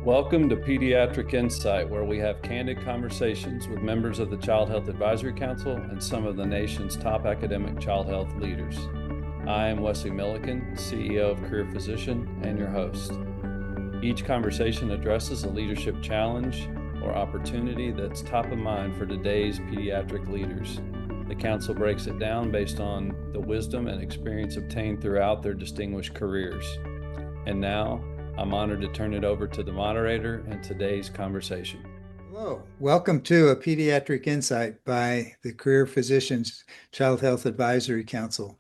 Welcome to Pediatric Insight, where we have candid conversations with members of the Child Health Advisory Council and some of the nation's top academic child health leaders. I am Wesley Milliken, CEO of Career Physician, and your host. Each conversation addresses a leadership challenge or opportunity that's top of mind for today's pediatric leaders. The council breaks it down based on the wisdom and experience obtained throughout their distinguished careers. And now, I'm honored to turn it over to the moderator and today's conversation. Hello, welcome to a Pediatric Insight by the Career Physicians Child Health Advisory Council.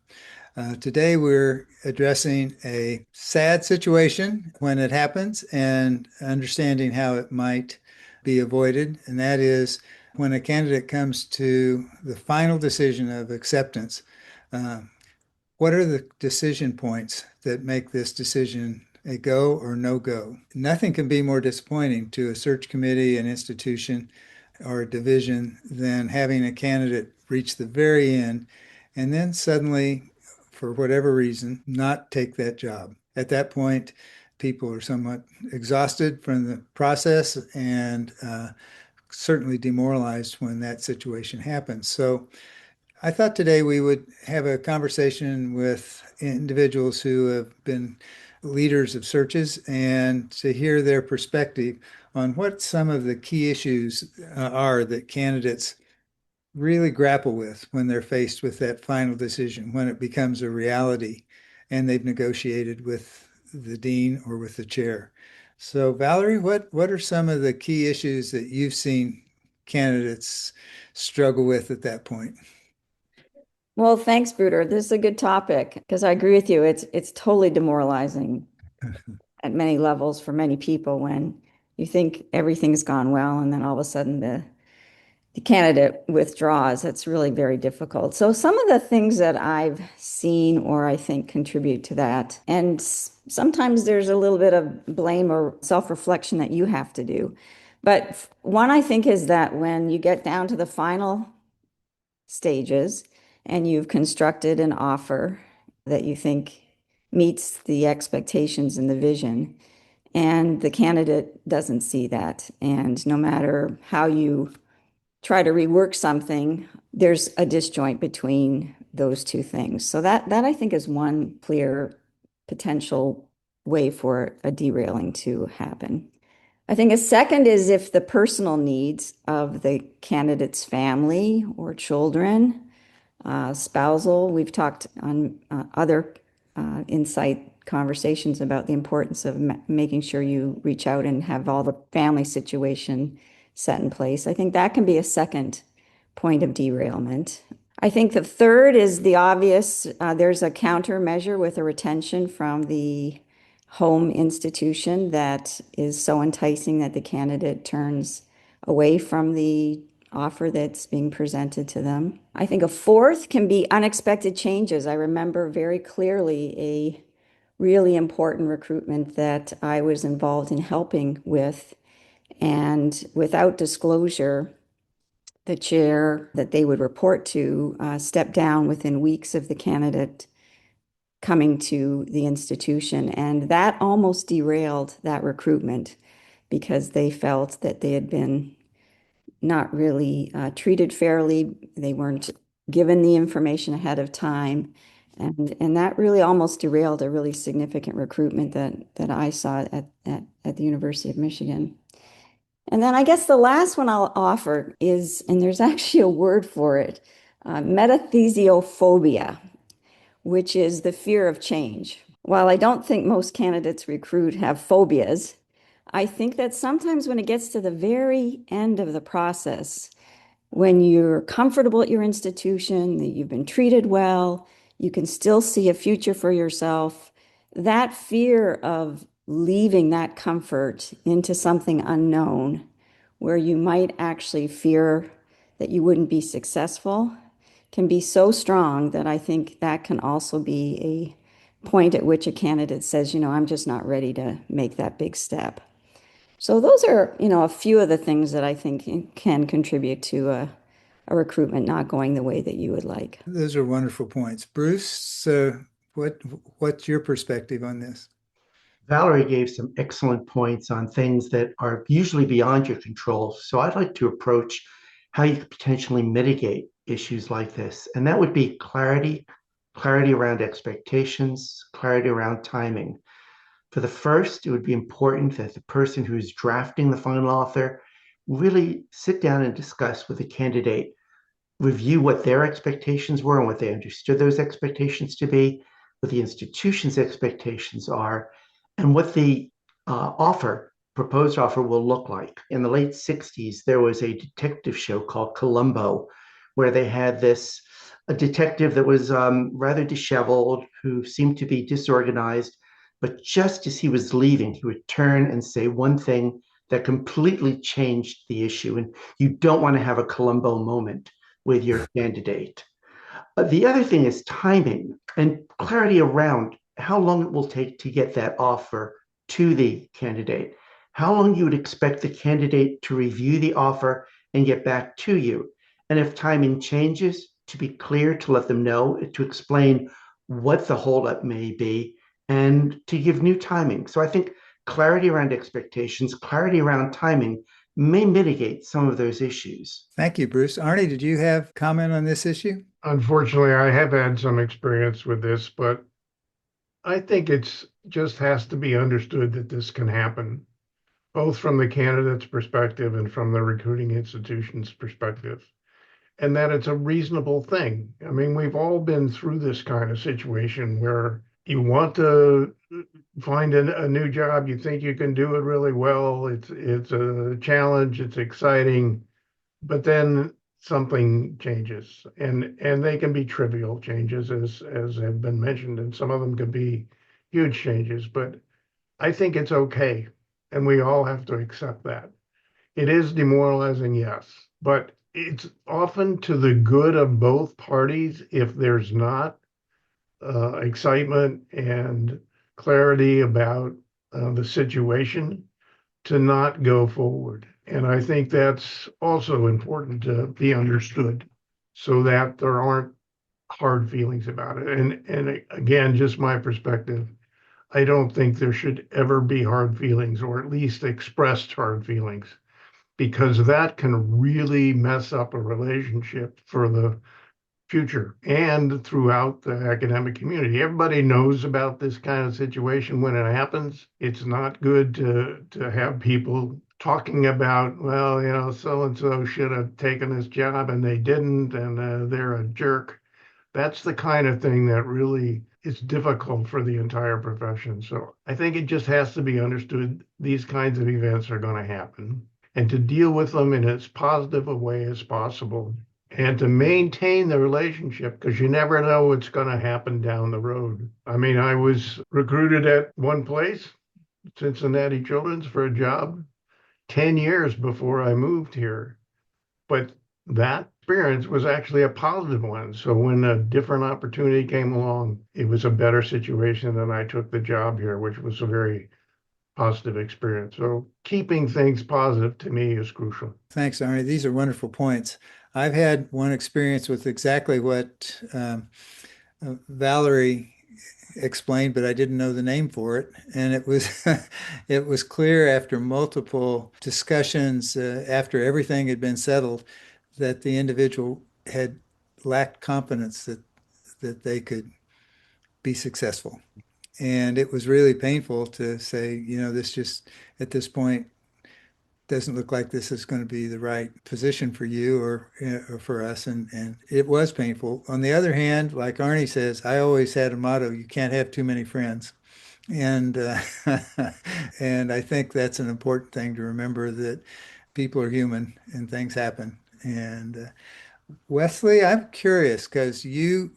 Today we're addressing a sad situation when it happens and understanding how it might be avoided, and that is when a candidate comes to the final decision of acceptance. What are the decision points that make this decision a go or no go? Nothing can be more disappointing to a search committee, an institution, or a division than having a candidate reach the very end and then suddenly, for whatever reason, not take that job. At that point, people are somewhat exhausted from the process and certainly demoralized when that situation happens. So I thought today we would have a conversation with individuals who have been leaders of searches and to hear their perspective on what some of the key issues are that candidates really grapple with when they're faced with that final decision, when it becomes a reality and they've negotiated with the dean or with the chair. So Valerie, what are some of the key issues that you've seen candidates struggle with at that point? Well, thanks, Bruder. This is a good topic because I agree with you. It's totally demoralizing at many levels for many people when you think everything's gone well and then all of a sudden the candidate withdraws. That's really very difficult. So some of the things that I've seen or I think contribute to that, and sometimes there's a little bit of blame or self-reflection that you have to do. But one I think is that when you get down to the final stages, and you've constructed an offer that you think meets the expectations and the vision, and the candidate doesn't see that. And no matter how you try to rework something, there's a disjoint between those two things. So that I think is one clear potential way for a derailing to happen. I think a second is if the personal needs of the candidate's family or children, spousal. We've talked on other insight conversations about the importance of making sure you reach out and have all the family situation set in place. I think that can be a second point of derailment. I think the third is the obvious. There's a countermeasure with a retention from the home institution that is so enticing that the candidate turns away from the offer that's being presented to them. I think a fourth can be unexpected changes. I remember very clearly a really important recruitment that I was involved in helping with, and without disclosure, the chair that they would report to stepped down within weeks of the candidate coming to the institution, and that almost derailed that recruitment because they felt that they had been not really treated fairly. They weren't given the information ahead of time. And that really almost derailed a really significant recruitment that I saw at the University of Michigan. And then I guess the last one I'll offer is, and there's actually a word for it, metathesiophobia, which is the fear of change. While I don't think most candidates recruit have phobias, I think that sometimes when it gets to the very end of the process, when you're comfortable at your institution, that you've been treated well, you can still see a future for yourself, that fear of leaving that comfort into something unknown, where you might actually fear that you wouldn't be successful, can be so strong that I think that can also be a point at which a candidate says, I'm just not ready to make that big step. So those are, a few of the things that I think can contribute to a recruitment not going the way that you would like. Those are wonderful points. Bruce, what's your perspective on this? Valerie gave some excellent points on things that are usually beyond your control. So I'd like to approach how you could potentially mitigate issues like this. And that would be clarity around expectations, clarity around timing. For the first, it would be important that the person who is drafting the final author really sit down and discuss with the candidate, review what their expectations were and what they understood those expectations to be, what the institution's expectations are, and what the proposed offer will look like. In the late 60s, there was a detective show called Columbo, where they had a detective that was rather disheveled, who seemed to be disorganized, but just as he was leaving, he would turn and say one thing that completely changed the issue. And you don't want to have a Columbo moment with your candidate. The other thing is timing and clarity around how long it will take to get that offer to the candidate, how long you would expect the candidate to review the offer and get back to you. And if timing changes, to be clear, to let them know, to explain what the holdup may be, and to give new timing. So I think clarity around expectations, clarity around timing may mitigate some of those issues. Thank you, Bruce. Arnie, did you have comment on this issue? Unfortunately, I have had some experience with this, but I think it's just has to be understood that this can happen, both from the candidate's perspective and from the recruiting institution's perspective, and that it's a reasonable thing. I mean, we've all been through this kind of situation where you want to find a new job, you think you can do it really well, it's a challenge, it's exciting, but then something changes, and they can be trivial changes as have been mentioned, and some of them could be huge changes, but I think it's okay, and we all have to accept that. It is demoralizing, yes, but it's often to the good of both parties if there's not excitement and clarity about the situation to not go forward. And I think that's also important to be understood so that there aren't hard feelings about it. And again, just my perspective, I don't think there should ever be hard feelings, or at least expressed hard feelings, because that can really mess up a relationship for the future and throughout the academic community. Everybody knows about this kind of situation when it happens. It's not good to have people talking about, well, so and so should have taken this job and they didn't, and they're a jerk. That's the kind of thing that really is difficult for the entire profession. So I think it just has to be understood these kinds of events are going to happen, and to deal with them in as positive a way as possible, and to maintain the relationship, because you never know what's going to happen down the road. I mean, I was recruited at one place, Cincinnati Children's, for a job 10 years before I moved here. But that experience was actually a positive one. So when a different opportunity came along, it was a better situation, and I took the job here, which was a very positive experience. So keeping things positive to me is crucial. Thanks, Arnie. These are wonderful points. I've had one experience with exactly what Valerie explained, but I didn't know the name for it. And it was it was clear after multiple discussions, after everything had been settled, that the individual had lacked confidence that they could be successful. And it was really painful to say, this just at this point doesn't look like this is going to be the right position for you or for us. And it was painful. On the other hand, like Arnie says, I always had a motto: you can't have too many friends. And and I think that's an important thing to remember, that people are human and things happen. And Wesley, I'm curious because you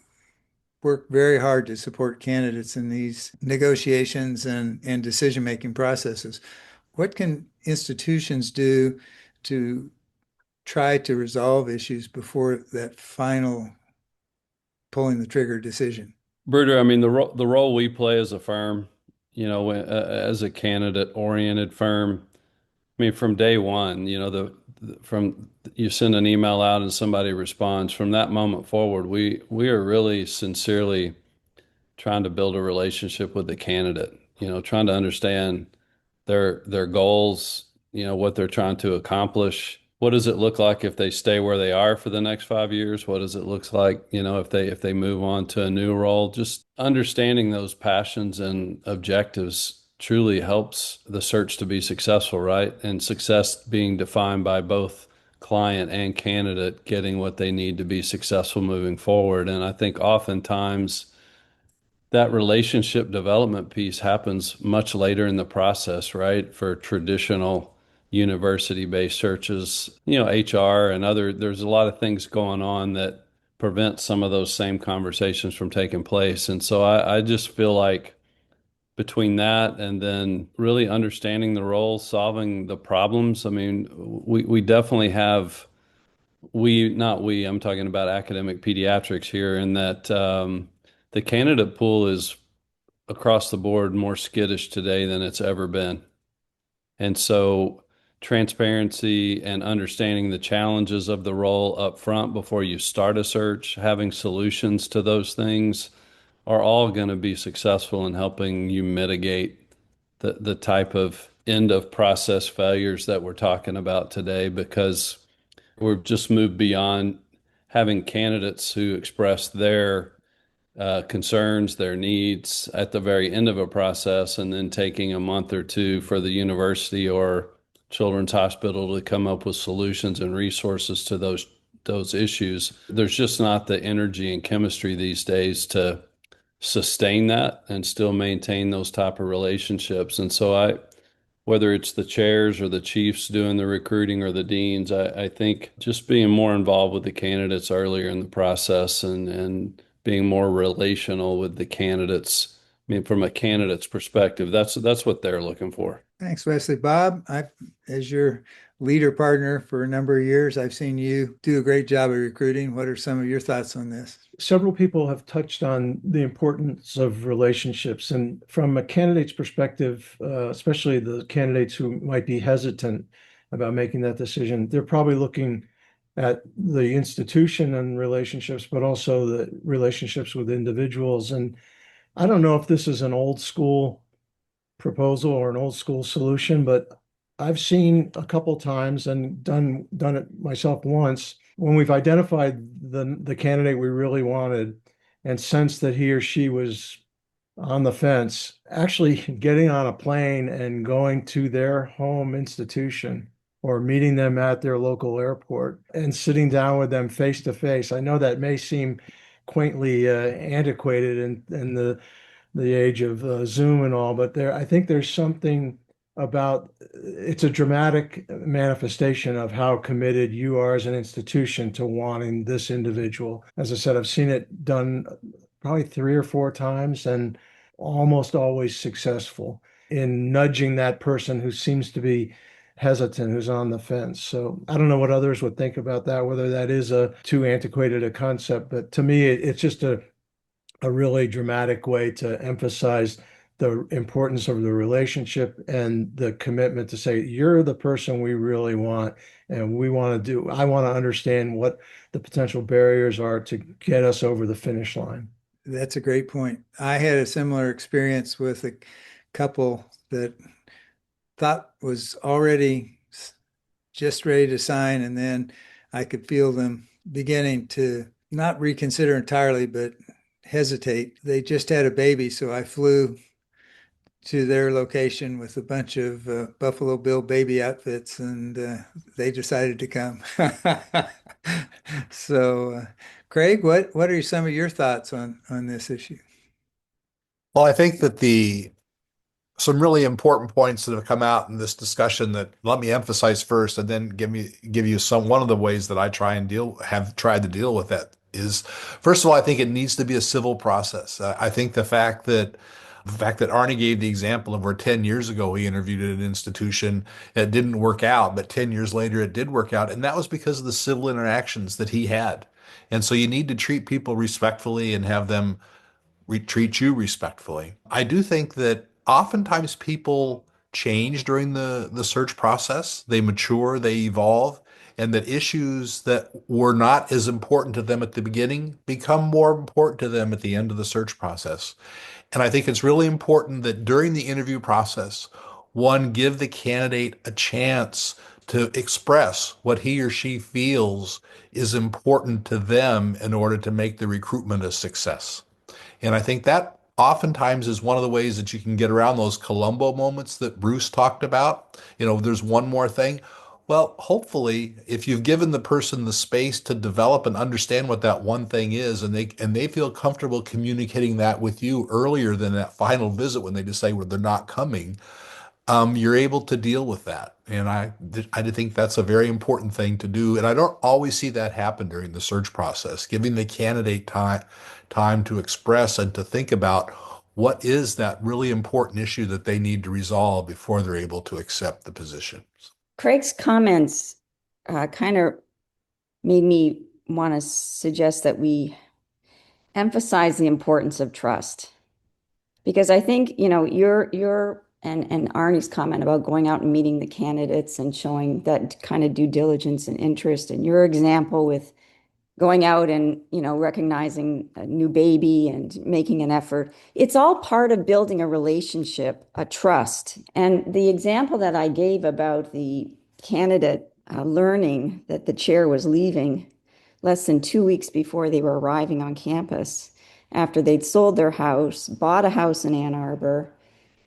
work very hard to support candidates in these negotiations and decision-making processes. What can institutions do to try to resolve issues before that final pulling the trigger decision? Bruder, I mean, the role we play as a firm, as a candidate-oriented firm, I mean, from day one, from you send an email out and somebody responds, from that moment forward, we are really sincerely trying to build a relationship with the candidate. trying to understand their goals, what they're trying to accomplish. What does it look like if they stay where they are for the next 5 years? What does it look like, if they move on to a new role? Just understanding those passions and objectives truly helps the search to be successful, right? And success being defined by both client and candidate getting what they need to be successful moving forward. And I think oftentimes that relationship development piece happens much later in the process, right? For traditional university-based searches, HR and there's a lot of things going on that prevent some of those same conversations from taking place. And so I just feel like between that and then really understanding the role, solving the problems, I mean, we definitely have, not we, I'm talking about academic pediatrics here, in that the candidate pool is across the board more skittish today than it's ever been. And so transparency and understanding the challenges of the role up front before you start a search, having solutions to those things are all going to be successful in helping you mitigate the type of end of process failures that we're talking about today, because we've just moved beyond having candidates who express their concerns, their needs at the very end of a process, and then taking a month or two for the university or children's hospital to come up with solutions and resources to those issues. There's just not the energy and chemistry these days to sustain that and still maintain those type of relationships. And so whether it's the chairs or the chiefs doing the recruiting or the deans, I think just being more involved with the candidates earlier in the process and being more relational with the candidates. I mean, from a candidate's perspective, that's what they're looking for. Thanks, Wesley. Bob, as your leader partner for a number of years, I've seen you do a great job of recruiting. What are some of your thoughts on this? Several people have touched on the importance of relationships. And from a candidate's perspective, especially the candidates who might be hesitant about making that decision, they're probably looking at the institution and relationships, but also the relationships with individuals. And I don't know if this is an old school proposal or an old school solution, but I've seen a couple times and done it myself once when we've identified the candidate we really wanted and sensed that he or she was on the fence, actually getting on a plane and going to their home institution or meeting them at their local airport and sitting down with them face to face. I know that may seem quaintly antiquated in the age of Zoom and all, but I think there's something about it's a dramatic manifestation of how committed you are as an institution to wanting this individual. As I said, I've seen it done probably 3 or 4 times and almost always successful in nudging that person who seems to be hesitant, who's on the fence. So I don't know what others would think about that, whether that is too antiquated a concept, but to me, it's just a really dramatic way to emphasize the importance of the relationship and the commitment to say, you're the person we really want. And I want to understand what the potential barriers are to get us over the finish line. That's a great point. I had a similar experience with a couple that thought was already just ready to sign, and then I could feel them beginning to not reconsider entirely, but hesitate. They just had a baby, so I flew to their location with a bunch of Buffalo Bill baby outfits, and they decided to come. So, Craig, what are some of your thoughts on this issue? Well, I think that some really important points that have come out in this discussion that let me emphasize first, and then give you one of the ways that I have tried to deal with that is, first of all, I think it needs to be a civil process. I think the fact that Arnie gave the example of where 10 years ago he interviewed at an institution, it didn't work out, but 10 years later it did work out. And that was because of the civil interactions that he had. And so you need to treat people respectfully and have them treat you respectfully. I do think that oftentimes people change during the search process. They mature, they evolve, and that issues that were not as important to them at the beginning become more important to them at the end of the search process. And I think it's really important that during the interview process, one, give the candidate a chance to express what he or she feels is important to them in order to make the recruitment a success. And I think that oftentimes is one of the ways that you can get around those Columbo moments that Bruce talked about. There's one more thing. Well, hopefully, if you've given the person the space to develop and understand what that one thing is, and they feel comfortable communicating that with you earlier than that final visit when they decide well, they're not coming, you're able to deal with that. And I think that's a very important thing to do. And I don't always see that happen during the search process, giving the candidate time to express and to think about what is that really important issue that they need to resolve before they're able to accept the position. Craig's comments kind of made me want to suggest that we emphasize the importance of trust. Because I think, your and Arnie's comment about going out and meeting the candidates and showing that kind of due diligence and interest, and your example with going out and, recognizing a new baby and making an effort. It's all part of building a relationship, a trust. And the example that I gave about the candidate learning that the chair was leaving less than 2 weeks before they were arriving on campus, after they'd sold their house, bought a house in Ann Arbor,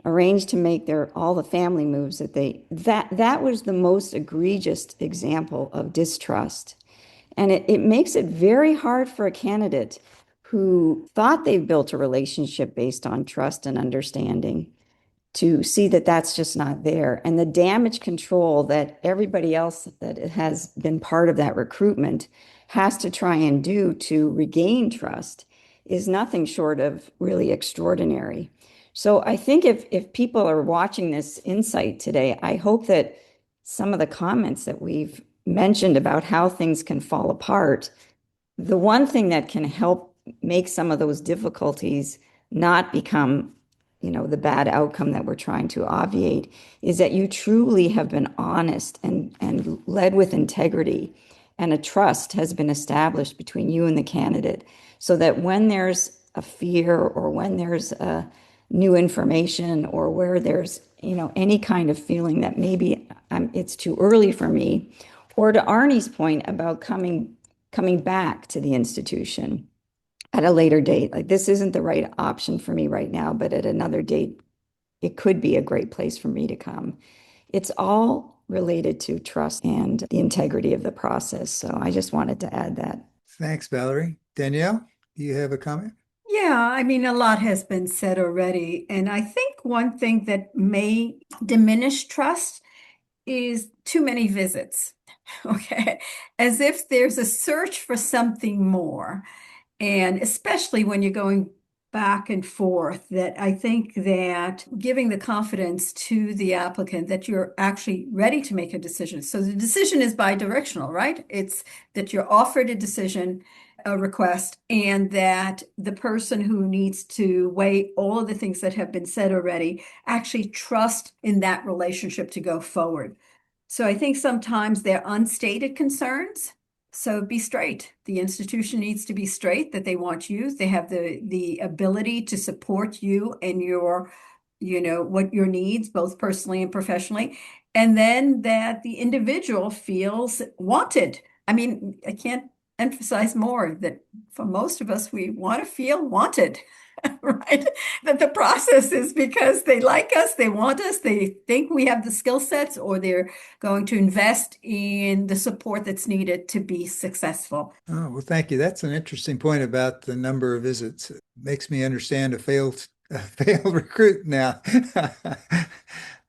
arranged to make all the family moves that was the most egregious example of distrust. And it makes it very hard for a candidate who thought they've built a relationship based on trust and understanding to see that that's just not there. And the damage control that everybody else that has been part of that recruitment has to try and do to regain trust is nothing short of really extraordinary. So I think if people are watching this insight today, I hope that some of the comments that we've mentioned about how things can fall apart, the one thing that can help make some of those difficulties not become, the bad outcome that we're trying to obviate is that you truly have been honest and led with integrity, and a trust has been established between you and the candidate, so that when there's a fear or when there's new information or where there's, any kind of feeling that maybe it's too early for me, or to Arnie's point about coming back to the institution at a later date, like this isn't the right option for me right now, but at another date, it could be a great place for me to come. It's all related to trust and the integrity of the process. So I just wanted to add that. Thanks, Valerie. Danielle, you have a comment? Yeah, I mean, a lot has been said already. And I think one thing that may diminish trust is too many visits. Okay. As if there's a search for something more. And especially when you're going back and forth, that I think that giving the confidence to the applicant that you're actually ready to make a decision. So the decision is bi-directional, right? It's that you're offered a decision, a request, and that the person who needs to weigh all of the things that have been said already actually trust in that relationship to go forward. So I think sometimes they're unstated concerns. So be straight. The institution needs to be straight that they want you. They have the ability to support you and your, what your needs, both personally and professionally. And then that the individual feels wanted. I mean, I can't emphasize more that for most of us, we want to feel wanted. Right? That the process is because they like us, they want us, they think we have the skill sets, or they're going to invest in the support that's needed to be successful. Oh, well, thank you. That's an interesting point about the number of visits. It makes me understand a failed recruit now.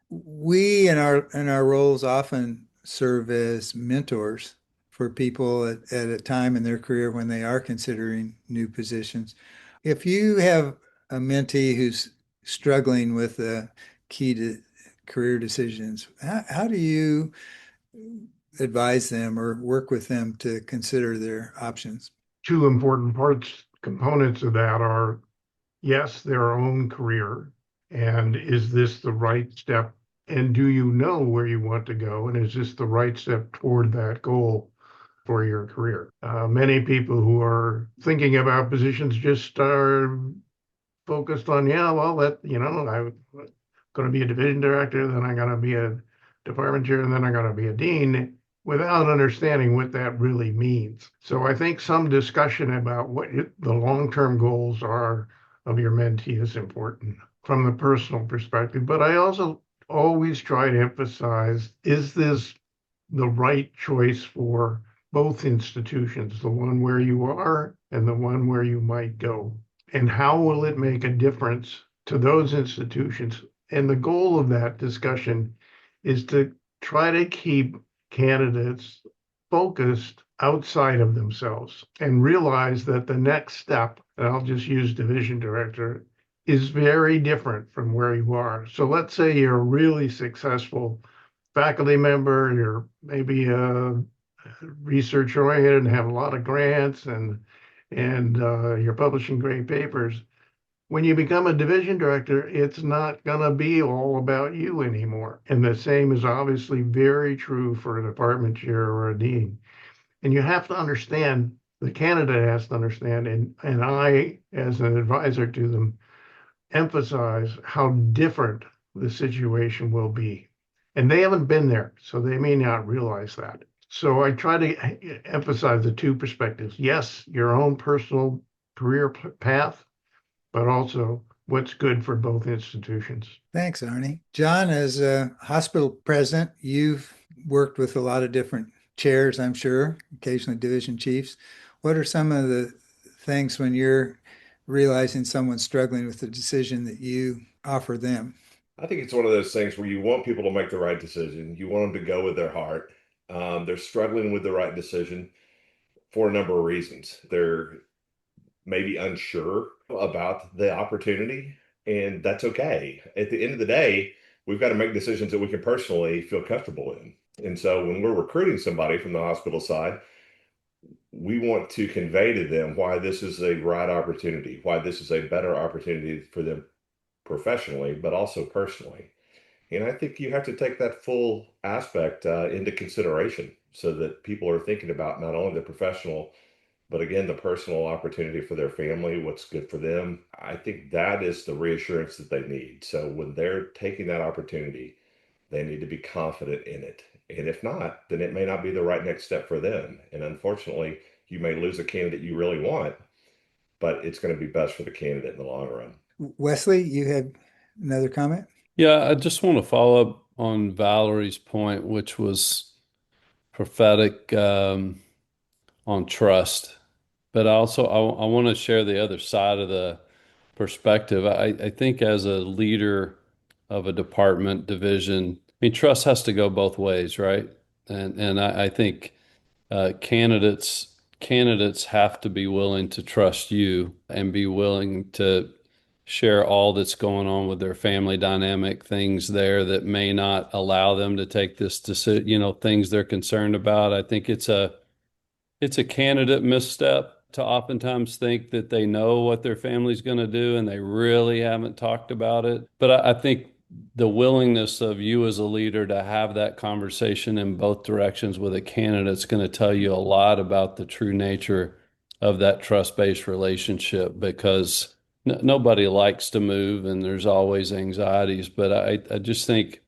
We in our roles often serve as mentors for people at a time in their career when they are considering new positions. If you have a mentee who's struggling with the key to career decisions, how do you advise them or work with them to consider their options? Two important components of that are, yes, their own career. And is this the right step? And do you know where you want to go? And is this the right step toward that goal for your career? Many people who are thinking about positions just are focused on, yeah, well, I'm going to be a division director, then I'm going to be a department chair, and then I'm going to be a dean, without understanding what that really means. So I think some discussion about what the long-term goals are of your mentee is important from the personal perspective. But I also always try to emphasize, is this the right choice for both institutions, the one where you are and the one where you might go? And how will it make a difference to those institutions? And the goal of that discussion is to try to keep candidates focused outside of themselves and realize that the next step, and I'll just use division director, is very different from where you are. So let's say you're a really successful faculty member, you're maybe research oriented and have a lot of grants, and you're publishing great papers. When you become a division director, it's not going to be all about you anymore. And the same is obviously very true for a department chair or a dean. And you have to understand, the candidate has to understand, and I, as an advisor to them, emphasize how different the situation will be. And they haven't been there, so they may not realize that. So I try to emphasize the two perspectives. Yes, your own personal career path, but also what's good for both institutions. Thanks, Arnie. John, as a hospital president, you've worked with a lot of different chairs, I'm sure, occasionally division chiefs. What are some of the things when you're realizing someone's struggling with the decision that you offer them? I think it's one of those things where you want people to make the right decision. You want them to go with their heart. They're struggling with the right decision for a number of reasons. They're maybe unsure about the opportunity, and that's okay. At the end of the day, we've got to make decisions that we can personally feel comfortable in. And so when we're recruiting somebody from the hospital side, we want to convey to them why this is a right opportunity, why this is a better opportunity for them professionally, but also personally. And I think you have to take that full aspect into consideration so that people are thinking about not only the professional, but again, the personal opportunity for their family, what's good for them. I think that is the reassurance that they need. So when they're taking that opportunity, they need to be confident in it. And if not, then it may not be the right next step for them. And unfortunately, you may lose a candidate you really want, but it's going to be best for the candidate in the long run. Wesley, you had another comment? Yeah, I just want to follow up on Valerie's point, which was prophetic on trust. But also, I want to share the other side of the perspective. I think as a leader of a department, division, I mean, trust has to go both ways, right? And I think candidates have to be willing to trust you and be willing to share all that's going on with their family dynamic, things there that may not allow them to take this decision, things they're concerned about. I think it's a candidate misstep to oftentimes think that they know what their family's going to do and they really haven't talked about it. But I think the willingness of you as a leader to have that conversation in both directions with a candidate is going to tell you a lot about the true nature of that trust-based relationship, because nobody likes to move and there's always anxieties. But I just think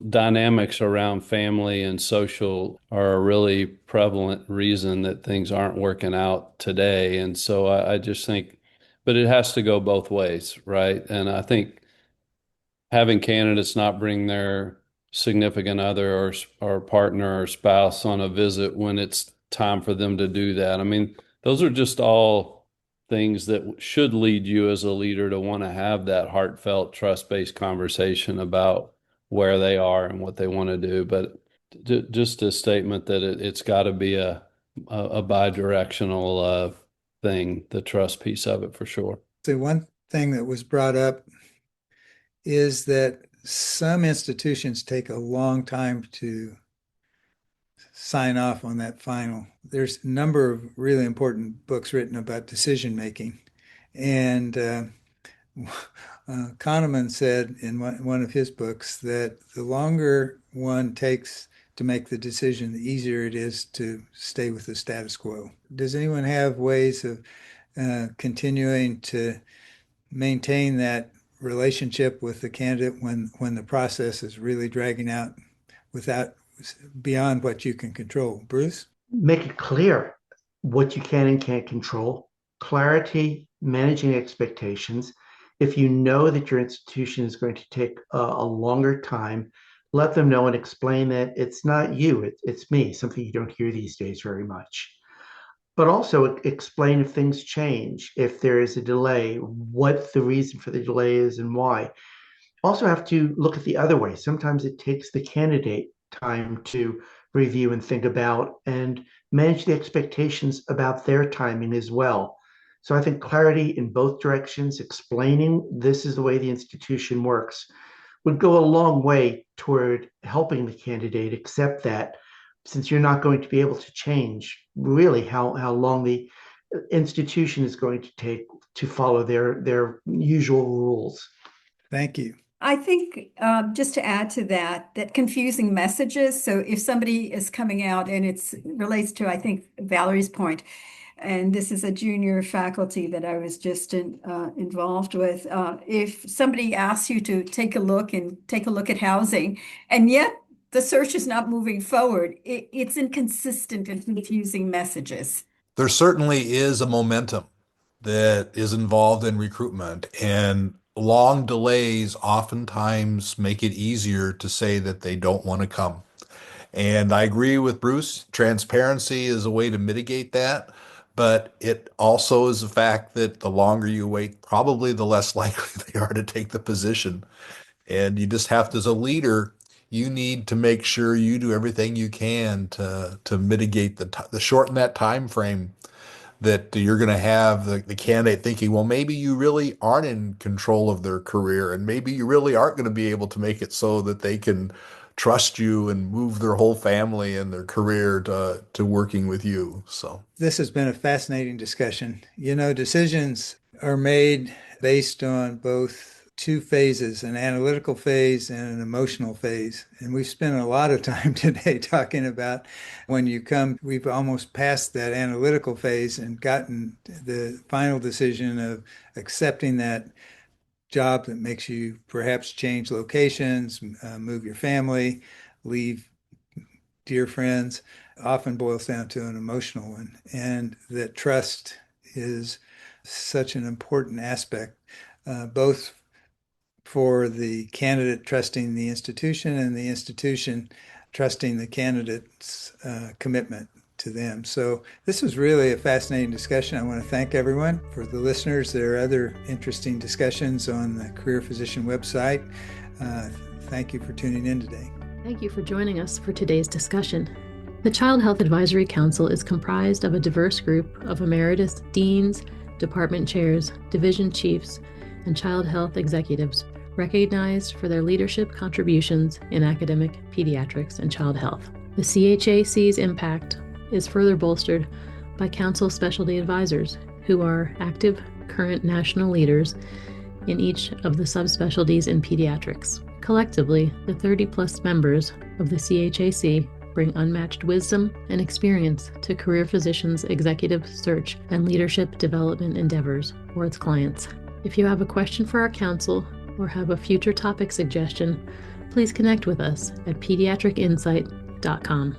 dynamics around family and social are a really prevalent reason that things aren't working out today. And so I just think, but it has to go both ways, right? And I think having candidates not bring their significant other or partner or spouse on a visit when it's time for them to do that. I mean, those are just all things that should lead you as a leader to want to have that heartfelt, trust-based conversation about where they are and what they want to do. But just a statement that it's got to be a bi-directional thing, the trust piece of it for sure. So one thing that was brought up is that some institutions take a long time to sign off on that final. There's a number of really important books written about decision making. And Kahneman said in one of his books that the longer one takes to make the decision, the easier it is to stay with the status quo. Does anyone have ways of continuing to maintain that relationship with the candidate when the process is really dragging out beyond what you can control? Bruce? Make it clear what you can and can't control, clarity, managing expectations. If you know that your institution is going to take a longer time, let them know and explain that it's not you, it's me, something you don't hear these days very much. But also explain if things change, if there is a delay, what the reason for the delay is and why. Also have to look at the other way. Sometimes it takes the candidate time to review and think about and manage the expectations about their timing as well. So I think clarity in both directions, explaining this is the way the institution works, would go a long way toward helping the candidate accept that, since you're not going to be able to change really how long the institution is going to take to follow their usual rules. Thank you. I think just to add to that confusing messages. So if somebody is coming out and it relates to, I think, Valerie's point, and this is a junior faculty that I was just involved with. If somebody asks you to take a look at housing, and yet the search is not moving forward, it's inconsistent and confusing messages. There certainly is a momentum that is involved in recruitment, and long delays oftentimes make it easier to say that they don't want to come. And I agree with Bruce, transparency is a way to mitigate that, but it also is a fact that the longer you wait, probably the less likely they are to take the position. And you just have to, as a leader, you need to make sure you do everything you can to mitigate the shorten that time frame that you're going to have the candidate thinking, well, maybe you really aren't in control of their career, and maybe you really aren't going to be able to make it so that they can trust you and move their whole family and their career to working with you. So this has been a fascinating discussion. You know, decisions are made based on both two phases, an analytical phase and an emotional phase. And we've spent a lot of time today talking about we've almost passed that analytical phase and gotten the final decision of accepting that job that makes you perhaps change locations, move your family, leave dear friends, often boils down to an emotional one. And that trust is such an important aspect, both for the candidate trusting the institution and the institution trusting the candidate's commitment to them. So this was really a fascinating discussion. I want to thank everyone. For the listeners, there are other interesting discussions on the Career Physician website. Thank you for tuning in today. Thank you for joining us for today's discussion. The Child Health Advisory Council is comprised of a diverse group of emeritus deans, department chairs, division chiefs, and child health executives recognized for their leadership contributions in academic pediatrics and child health. The CHAC's impact is further bolstered by council specialty advisors who are active current national leaders in each of the subspecialties in pediatrics. Collectively, the 30-plus members of the CHAC bring unmatched wisdom and experience to career physicians' executive search and leadership development endeavors for its clients. If you have a question for our council or have a future topic suggestion, please connect with us at pediatricinsight.com.